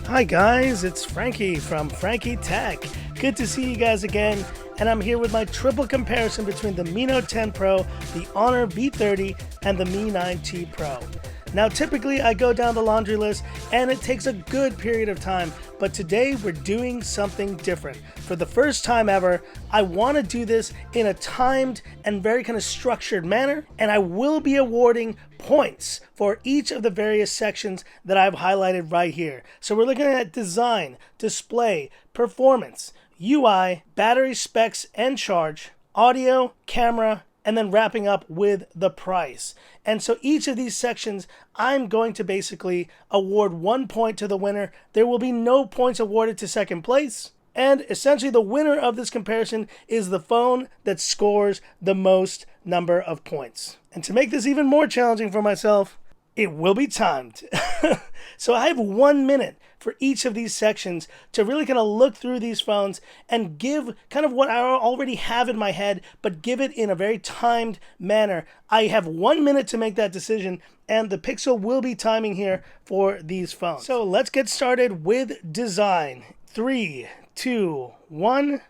Hi guys, it's Frankie from Frankie Tech. Good to see you guys again, and I'm here with my triple comparison between the Mi Note 10 Pro, the Honor V30, and the Mi 9T Pro. Now typically I go down the laundry list and it takes a good period of time, but today we're doing something different. For the first time ever, I want to do this in a timed and very kind of structured manner, and I will be awarding points for each of the various sections that I've highlighted right here. So we're looking at design, display, performance, UI, battery specs and charge, audio, camera, and then wrapping up with the price. And so each of these sections, I'm going to basically award 1 point to the winner. There will be no points awarded to second place. And essentially the winner of this comparison is the phone that scores the most number of points. And to make this even more challenging for myself, it will be timed. So I have 1 minute for each of these sections to really kind of look through these phones and give kind of what I already have in my head, but give it in a very timed manner. I have 1 minute to make that decision, and the Pixel will be timing here for these phones. So let's get started with design. 3, 2, 1.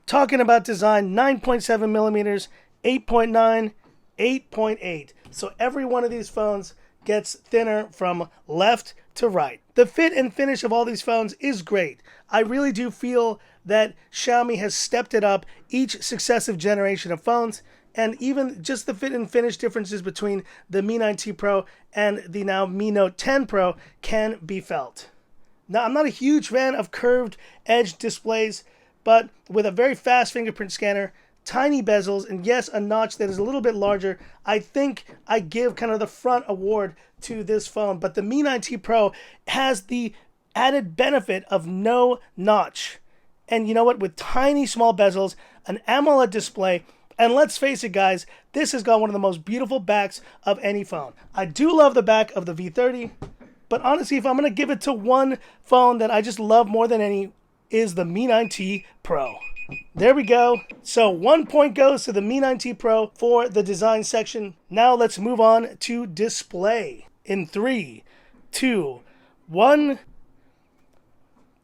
Talking about design, 9.7 millimeters, 8.9, 8.8. So every one of these phones gets thinner from left to right. The fit and finish of all these phones is great. I really do feel that Xiaomi has stepped it up each successive generation of phones, and even just the fit and finish differences between the Mi 9T Pro and the now Mi Note 10 Pro can be felt. Now, I'm not a huge fan of curved edge displays, but with a very fast fingerprint scanner, tiny bezels, and yes, a notch that is a little bit larger, I think I give kind of the front award to this phone. But the Mi 9T Pro has the added benefit of no notch. And you know what? With tiny small bezels, an AMOLED display, and let's face it guys, this has got one of the most beautiful backs of any phone. I do love the back of the V30, but honestly, if I'm going to give it to one phone that I just love more than any, is the Mi 9T Pro. There we go. So 1 point goes to the Mi 9T Pro for the design section. Now let's move on to display. In 3, 2, 1.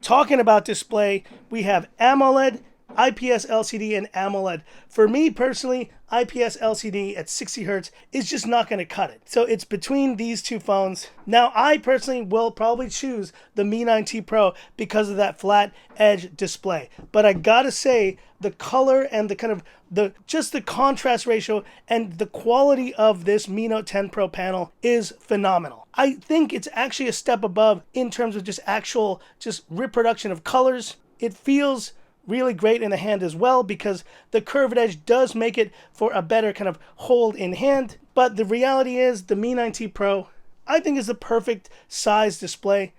Talking about display, we have AMOLED, IPS LCD, and AMOLED. For me personally, IPS LCD at 60 Hz is just not going to cut it. So it's between these two phones. Now, I personally will probably choose the Mi 9T Pro because of that flat edge display. But I gotta say, the color and the kind of the contrast ratio and the quality of this Mi Note 10 Pro panel is phenomenal. I think it's actually a step above in terms of just reproduction of colors. It feels really great in the hand as well because the curved edge does make it for a better kind of hold in hand. But the reality is the Mi 9T Pro, I think, is the perfect size display.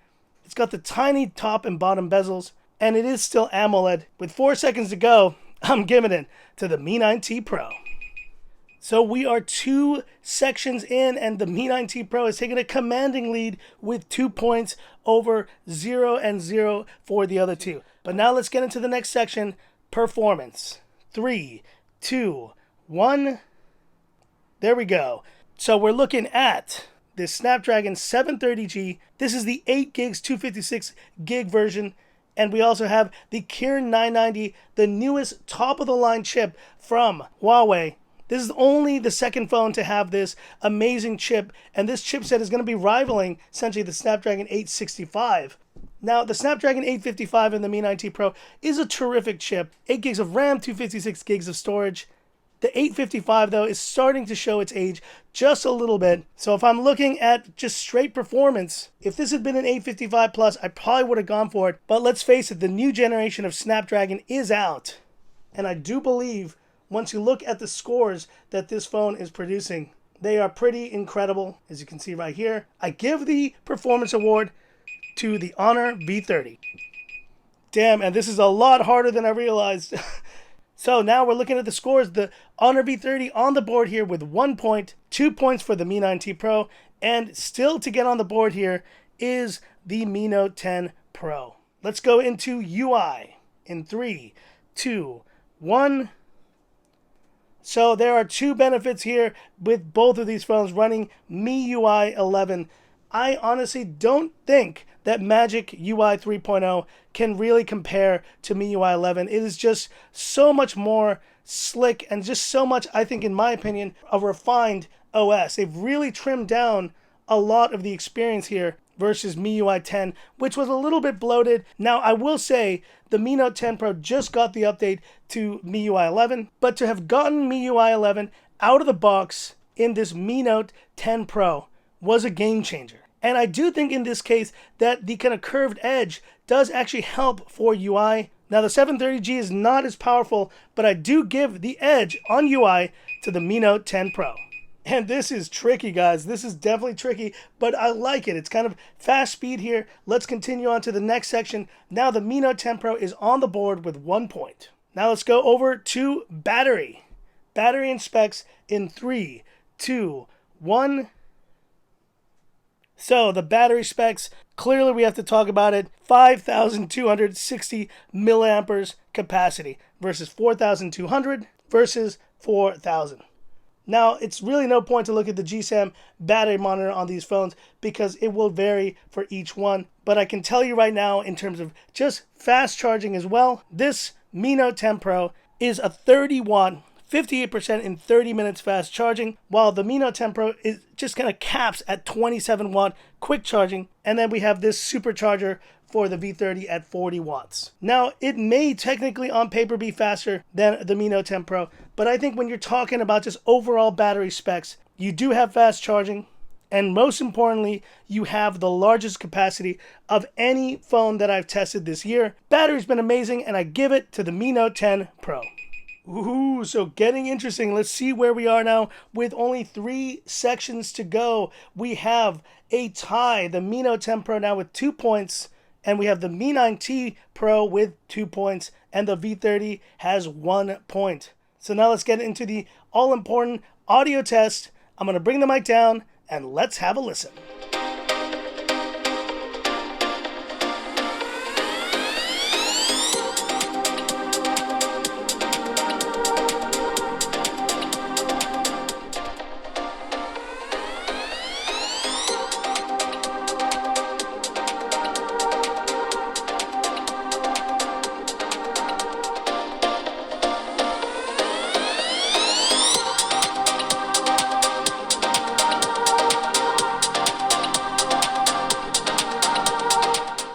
It's got the tiny top and bottom bezels, and it is still AMOLED. With 4 seconds to go, I'm giving it to the Mi 9T Pro. So we are 2 sections in, and the Mi 9T Pro is taking a commanding lead with 2 points over 0 and 0 for the other two. But now let's get into the next section, performance. 3, 2, 1. There we go. So we're looking at this Snapdragon 730G. This is the 8 gigs, 256 gig version. And we also have the Kirin 990, the newest top-of-the-line chip from Huawei. This is only the second phone to have this amazing chip, and this chipset is going to be rivaling essentially the Snapdragon 865. Now, the Snapdragon 855 in the Mi 9T Pro is a terrific chip. 8 gigs of RAM, 256 gigs of storage. The 855, though, is starting to show its age just a little bit. So if I'm looking at just straight performance, if this had been an 855 Plus, I probably would have gone for it. But let's face it, the new generation of Snapdragon is out. And I do believe, once you look at the scores that this phone is producing, they are pretty incredible, as you can see right here. I give the performance award to the Honor V30. Damn, and this is a lot harder than I realized. So now we're looking at the scores. The Honor V30 on the board here with 1 point, 2 points for the Mi 9T Pro, and still to get on the board here is the Mi Note 10 Pro. Let's go into UI in 3, 2, 1. So there are 2 benefits here with both of these phones running MIUI 11. I honestly don't think that Magic UI 3.0 can really compare to MIUI 11. It is just so much more slick and just so much, I think, in my opinion, a refined OS. They've really trimmed down a lot of the experience here versus MIUI 10, which was a little bit bloated. Now, I will say the Mi Note 10 Pro just got the update to MIUI 11, but to have gotten MIUI 11 out of the box in this Mi Note 10 Pro was a game changer. And I do think in this case that the kind of curved edge does actually help for UI. Now the 730G is not as powerful, but I do give the edge on UI to the Mi Note 10 Pro. And this is tricky, guys. This is definitely tricky, but I like it. It's kind of fast speed here. Let's continue on to the next section. Now the Mi Note 10 Pro is on the board with 1 point. Now let's go over to battery. Battery and specs in 3, 2, 1. So the battery specs, clearly we have to talk about it. 5,260 milliamperes capacity versus 4,200 versus 4,000. Now, it's really no point to look at the GSAM battery monitor on these phones because it will vary for each one. But I can tell you right now, in terms of just fast charging as well, this Mi Note 10 Pro is a 30 watt, 58% in 30 minutes fast charging, while the Mi Note 10 Pro is just kind of caps at 27 watt quick charging. And then we have this supercharger for the V30 at 40 watts. Now, it may technically on paper be faster than the Mi Note 10 Pro, but I think when you're talking about just overall battery specs, you do have fast charging, and most importantly, you have the largest capacity of any phone that I've tested this year. Battery's been amazing, and I give it to the Mi Note 10 Pro. Ooh, so getting interesting. Let's see where we are now with only 3 sections to go. We have a tie, the Mi Note 10 Pro now with 2 points, and we have the Mi 9T Pro with 2 points, and the V30 has 1 point. So now let's get into the all-important audio test. I'm going to bring the mic down, and let's have a listen.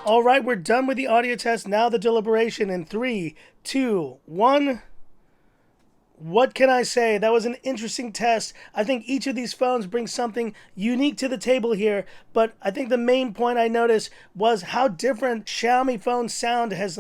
All right, we're done with the audio test. Now the deliberation in 3, 2, 1. What can I say? That was an interesting test. I think each of these phones brings something unique to the table here, but I think the main point I noticed was how different Xiaomi phone sound has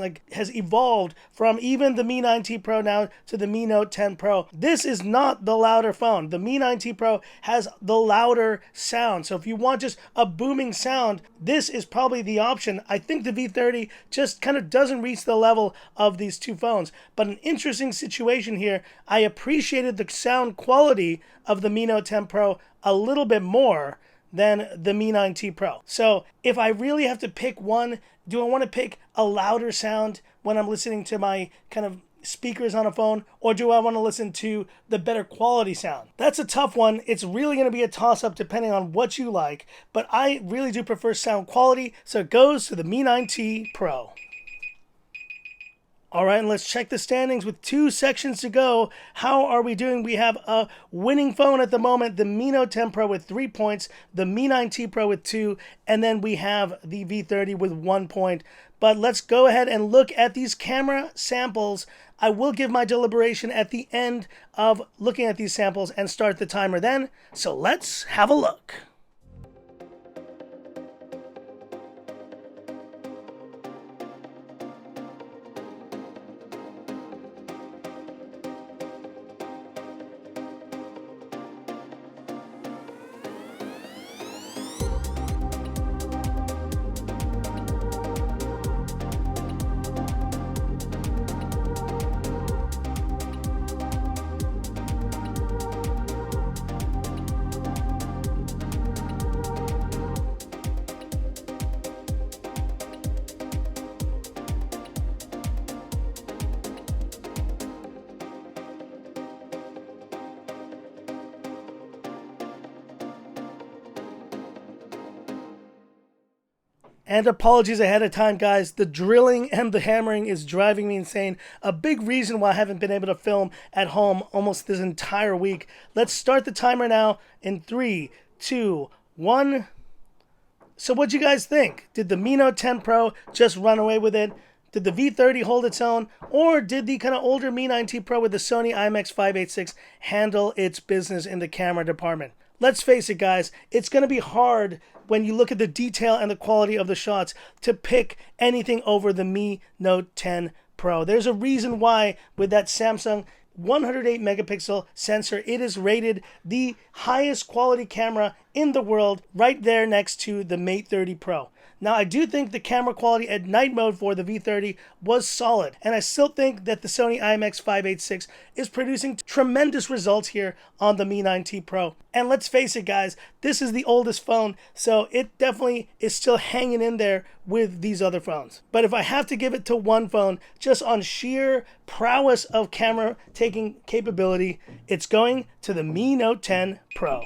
evolved from even the Mi 9T Pro now to the Mi Note 10 Pro. This is not the louder phone. The Mi 9T Pro has the louder sound. So if you want just a booming sound, this is probably the option. I think the V30 just kind of doesn't reach the level of these two phones, but an interesting situation here. I appreciated the sound quality of the Mi Note 10 Pro a little bit more than the Mi 9T Pro. So if I really have to pick one, do I want to pick a louder sound when I'm listening to my kind of speakers on a phone, or do I want to listen to the better quality sound? That's a tough one. It's really going to be a toss-up depending on what you like, but I really do prefer sound quality, so it goes to the Mi 9T Pro. All right, and let's check the standings with 2 sections to go. How are we doing? We have a winning phone at the moment, the Mi Note 10 Pro with 3 points, the Mi 9T Pro with 2, and then we have the V30 with 1 point. But let's go ahead and look at these camera samples. I will give my deliberation at the end of looking at these samples and start the timer then. So let's have a look. And apologies ahead of time, guys. The drilling and the hammering is driving me insane. A big reason why I haven't been able to film at home almost this entire week. Let's start the timer now in 3, 2, 1. So what'd you guys think? Did the Mi Note 10 Pro just run away with it? Did the V30 hold its own? Or did the kind of older Mi 9T Pro with the Sony IMX586 handle its business in the camera department? Let's face it, guys, it's going to be hard when you look at the detail and the quality of the shots to pick anything over the Mi Note 10 Pro. There's a reason why with that Samsung 108 megapixel sensor, it is rated the highest quality camera in the world, right there next to the Mate 30 Pro. Now, I do think the camera quality at night mode for the V30 was solid, and I still think that the Sony IMX586 is producing tremendous results here on the Mi 9T Pro. And let's face it, guys, this is the oldest phone, so it definitely is still hanging in there with these other phones. But if I have to give it to one phone, just on sheer prowess of camera taking capability, it's going to the Mi Note 10 Pro.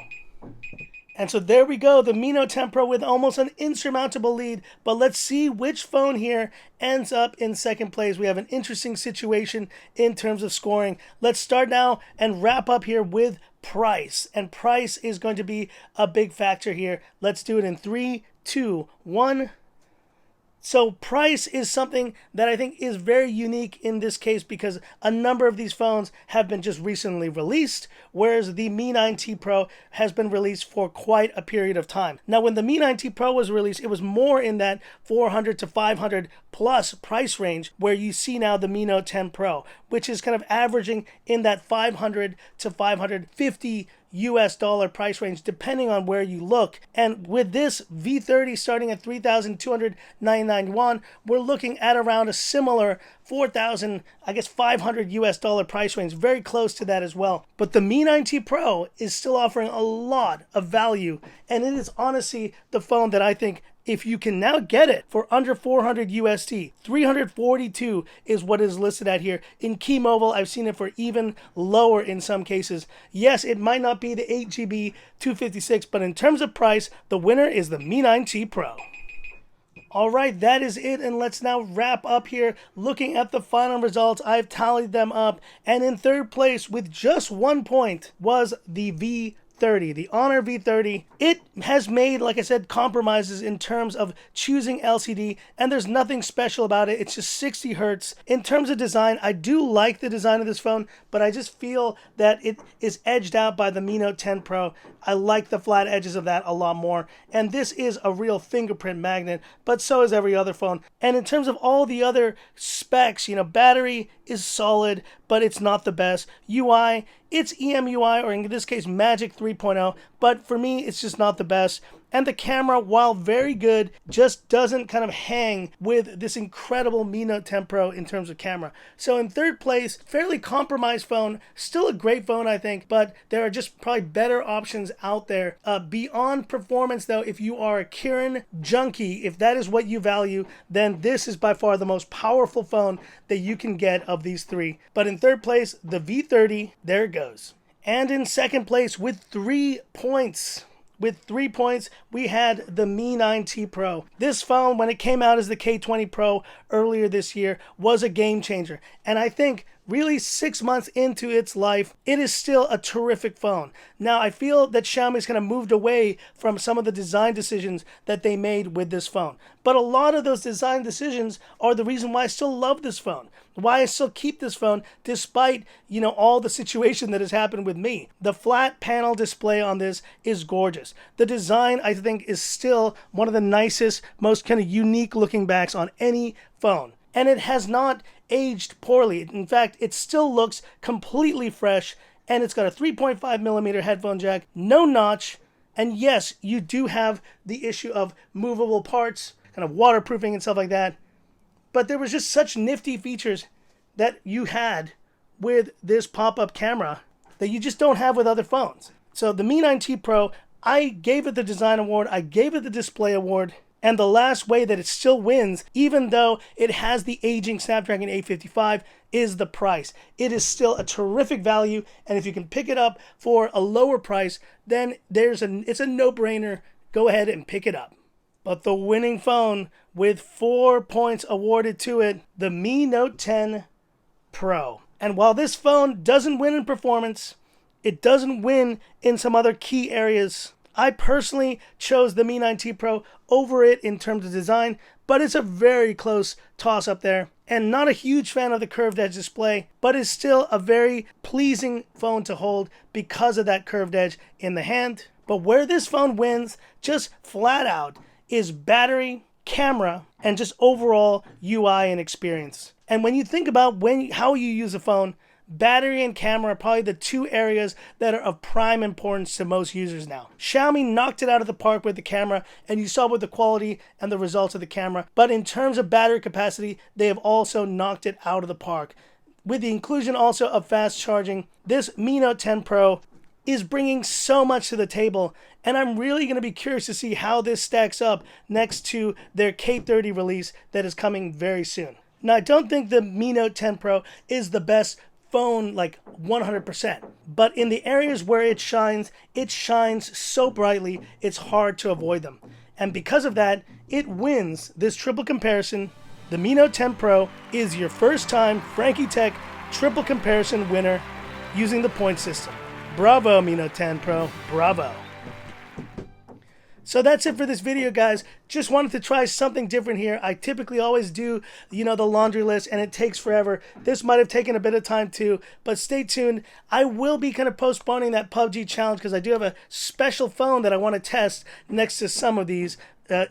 And so there we go, the Mi Note 10 Pro with almost an insurmountable lead. But let's see which phone here ends up in second place. We have an interesting situation in terms of scoring. Let's start now and wrap up here with price. And price is going to be a big factor here. Let's do it in 3, 2, 1. So price is something that I think is very unique in this case because a number of these phones have been just recently released, whereas the Mi 9T Pro has been released for quite a period of time. Now, when the Mi 9T Pro was released, it was more in that 400 to 500 plus price range, where you see now the Mi Note 10 Pro, which is kind of averaging in that 500 to 550 US dollar price range depending on where you look. And with this V30 starting at 3,299 won, we're looking at around a similar 4,000, I guess 500 US dollar price range, very close to that as well. But the Mi 9T Pro is still offering a lot of value, and it is honestly the phone that I think, if you can now get it for under 400 USD, 342 is what is listed at here. In Key Mobile, I've seen it for even lower in some cases. Yes, it might not be the 8GB 256, but in terms of price, the winner is the Mi 9T Pro. All right, that is it, and let's now wrap up here. Looking at the final results, I've tallied them up, and in third place with just 1 point was the V30, the Honor V30. It has made, like I said, compromises in terms of choosing LCD, and there's nothing special about it. It's just 60 hertz. In terms of design, I do like the design of this phone, but I just feel that it is edged out by the Mi Note 10 Pro. I like the flat edges of that a lot more, and this is a real fingerprint magnet, but so is every other phone. And in terms of all the other specs, battery is solid, but it's not the best. UI, it's EMUI, or in this case, Magic 3.0, but for me, it's just not the best. And the camera, while very good, just doesn't kind of hang with this incredible Mi Note 10 Pro in terms of camera. So in third place, fairly compromised phone, still a great phone, I think, but there are just probably better options out there. Beyond performance, though, if you are a Kirin junkie, if that is what you value, then this is by far the most powerful phone that you can get of these three. But in third place, the V30, there it goes. And in second place with 3 points. With 3 points, we had the Mi 9T Pro. This phone, when it came out as the K20 Pro earlier this year, was a game changer. And I think really 6 months into its life, it is still a terrific phone. Now, I feel that Xiaomi's kind of moved away from some of the design decisions that they made with this phone. But a lot of those design decisions are the reason why I still love this phone. Why I still keep this phone despite, all the situation that has happened with me. The flat panel display on this is gorgeous. The design, I think, is still one of the nicest, most kind of unique looking backs on any phone. And it has not aged poorly. In fact, it still looks completely fresh, and it's got a 3.5 millimeter headphone jack, no notch, and yes, you do have the issue of movable parts, kind of waterproofing and stuff like that. But there was just such nifty features that you had with this pop-up camera that you just don't have with other phones. So the Mi 9T Pro, I gave it the design award, I gave it the display award, and the last way that it still wins, even though it has the aging Snapdragon 855, is the price. It is still a terrific value, and if you can pick it up for a lower price, then it's a no-brainer. Go ahead and pick it up. But the winning phone with 4 points awarded to it, the Mi Note 10 Pro. And while this phone doesn't win in performance, it doesn't win in some other key areas. I personally chose the Mi 9T Pro over it in terms of design, but it's a very close toss up there. And not a huge fan of the curved edge display, but is still a very pleasing phone to hold because of that curved edge in the hand. But where this phone wins, just flat out, is battery, camera, and just overall UI and experience. And when you think about how you use a phone, battery and camera are probably the two areas that are of prime importance to most users now. Xiaomi knocked it out of the park with the camera, and you saw with the quality and the results of the camera. But in terms of battery capacity, they have also knocked it out of the park. With the inclusion also of fast charging, this Mi Note 10 Pro is bringing so much to the table, and I'm really going to be curious to see how this stacks up next to their K30 release that is coming very soon. Now, I don't think the Mi Note 10 Pro is the best phone like 100%, but in the areas where it shines so brightly, it's hard to avoid them. And because of that, it wins this triple comparison. The Mi Note 10 Pro is your first time Frankie Tech triple comparison winner using the point system. Bravo, Mi Note 10 Pro, bravo. So that's it for this video, guys. Just wanted to try something different here. I typically always do, the laundry list, and it takes forever. This might have taken a bit of time too, but stay tuned. I will be kind of postponing that PUBG challenge because I do have a special phone that I want to test next to some of these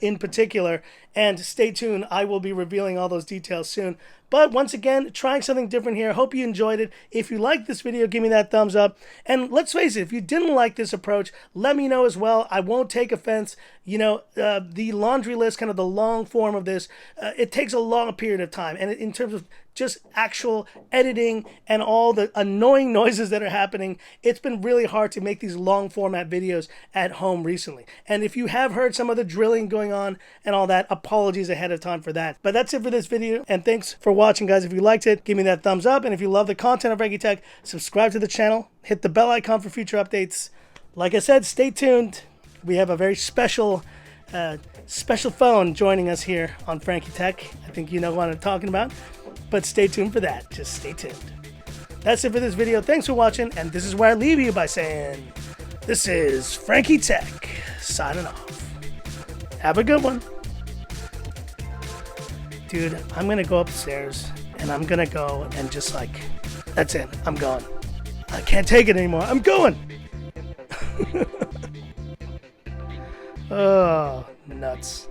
in particular. And stay tuned. I will be revealing all those details soon. But once again, trying something different here. Hope you enjoyed it. If you liked this video, give me that thumbs up. And let's face it, if you didn't like this approach, let me know as well. I won't take offense. The laundry list, kind of the long form of this, it takes a long period of time. And in terms of just actual editing and all the annoying noises that are happening, it's been really hard to make these long format videos at home recently. And if you have heard some of the drilling going on and all that, apologies ahead of time for that. But that's it for this video, and thanks for watching, guys. If you liked it, give me that thumbs up, and if you love the content of Frankie Tech, subscribe to the channel, hit the bell icon for future updates. Like I said, stay tuned. We have a very special phone joining us here on Frankie Tech. I think you know what I'm talking about, but stay tuned for that. Just stay tuned. That's it for this video. Thanks for watching, and this is where I leave you by saying, this is Frankie Tech signing off. Have a good one. Dude, I'm going to go upstairs, and I'm going to go and just that's it. I'm going. I can't take it anymore. I'm going. Oh, nuts.